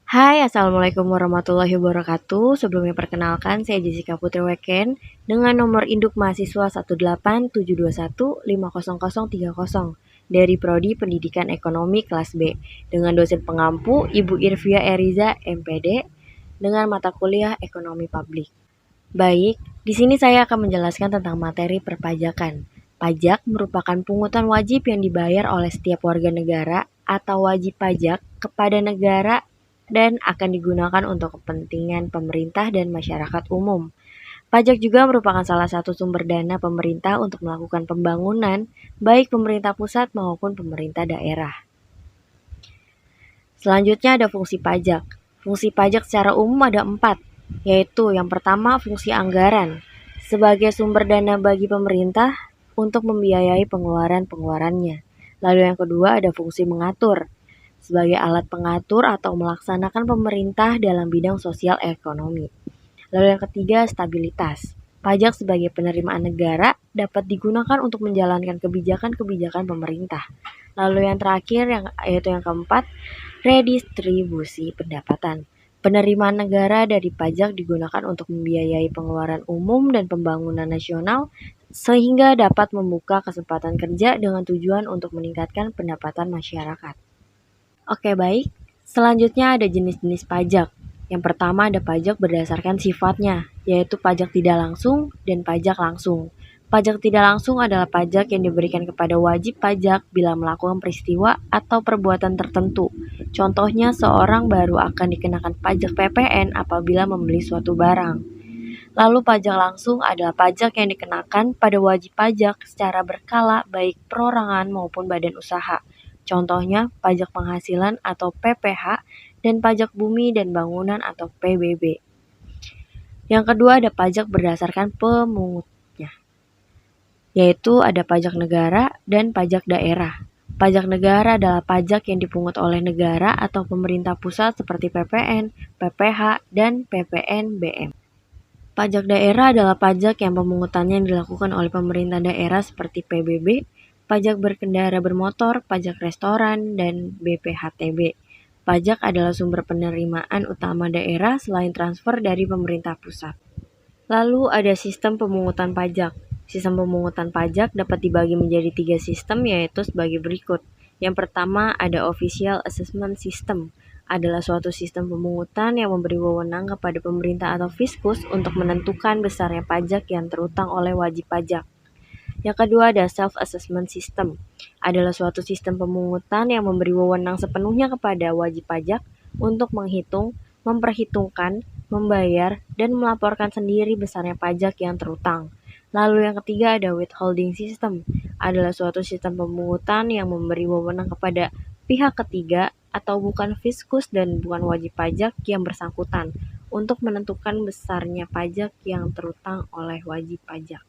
Hai, Assalamualaikum warahmatullahi wabarakatuh. Sebelumnya perkenalkan, saya Jessica Putri Weken dengan nomor induk mahasiswa 18721500030 dari Prodi Pendidikan Ekonomi kelas B dengan dosen pengampu Ibu Irvia Eriza MPD dengan mata kuliah Ekonomi Publik. Baik, di sini saya akan menjelaskan tentang materi perpajakan. Pajak merupakan pungutan wajib yang dibayar oleh setiap warga negara atau wajib pajak kepada negara dan akan digunakan untuk kepentingan pemerintah dan masyarakat umum. Pajak juga merupakan salah satu sumber dana pemerintah untuk melakukan pembangunan, baik pemerintah pusat maupun pemerintah daerah. Selanjutnya ada fungsi pajak. Fungsi pajak secara umum ada 4, yaitu yang pertama fungsi anggaran, sebagai sumber dana bagi pemerintah untuk membiayai pengeluaran-pengeluarannya. Lalu yang kedua ada fungsi mengatur, sebagai alat pengatur atau melaksanakan pemerintah dalam bidang sosial ekonomi. Lalu yang ketiga, stabilitas. Pajak sebagai penerimaan negara dapat digunakan untuk menjalankan kebijakan-kebijakan pemerintah. Lalu yang terakhir, yaitu yang keempat, redistribusi pendapatan. Penerimaan negara dari pajak digunakan untuk membiayai pengeluaran umum dan pembangunan nasional sehingga dapat membuka kesempatan kerja dengan tujuan untuk meningkatkan pendapatan masyarakat. Oke, baik. Selanjutnya ada jenis-jenis pajak. Yang pertama ada pajak berdasarkan sifatnya, yaitu pajak tidak langsung dan pajak langsung. Pajak tidak langsung adalah pajak yang diberikan kepada wajib pajak bila melakukan peristiwa atau perbuatan tertentu. Contohnya, seorang baru akan dikenakan pajak PPN apabila membeli suatu barang. Lalu pajak langsung adalah pajak yang dikenakan pada wajib pajak secara berkala baik perorangan maupun badan usaha. Contohnya pajak penghasilan atau PPH dan pajak bumi dan bangunan atau PBB. Yang kedua ada pajak berdasarkan pemungutnya, yaitu ada pajak negara dan pajak daerah. Pajak negara adalah pajak yang dipungut oleh negara atau pemerintah pusat seperti PPN, PPH, dan PPNBM. Pajak daerah adalah pajak yang pemungutannya dilakukan oleh pemerintah daerah seperti PBB, pajak berkendara bermotor, pajak restoran, dan BPHTB. Pajak adalah sumber penerimaan utama daerah selain transfer dari pemerintah pusat. Lalu ada sistem pemungutan pajak. Sistem pemungutan pajak dapat dibagi menjadi 3 sistem, yaitu sebagai berikut. Yang pertama ada Official Assessment System, adalah suatu sistem pemungutan yang memberi wewenang kepada pemerintah atau fiskus untuk menentukan besarnya pajak yang terutang oleh wajib pajak. Yang kedua ada Self-Assessment System, adalah suatu sistem pemungutan yang memberi wewenang sepenuhnya kepada wajib pajak untuk menghitung, memperhitungkan, membayar, dan melaporkan sendiri besarnya pajak yang terutang. Lalu yang ketiga ada Withholding System, adalah suatu sistem pemungutan yang memberi wewenang kepada pihak ketiga atau bukan fiskus dan bukan wajib pajak yang bersangkutan untuk menentukan besarnya pajak yang terutang oleh wajib pajak.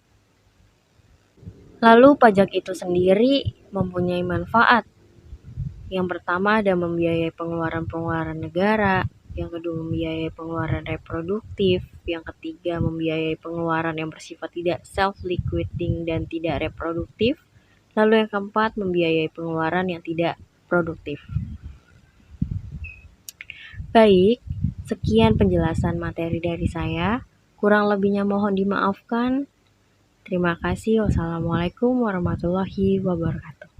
Lalu pajak itu sendiri mempunyai manfaat. Yang pertama ada membiayai pengeluaran-pengeluaran negara, yang kedua membiayai pengeluaran reproduktif, yang ketiga membiayai pengeluaran yang bersifat tidak self-liquidating dan tidak reproduktif, lalu yang keempat membiayai pengeluaran yang tidak produktif. Baik, sekian penjelasan materi dari saya. Kurang lebihnya mohon dimaafkan. Terima kasih. Wassalamualaikum warahmatullahi wabarakatuh.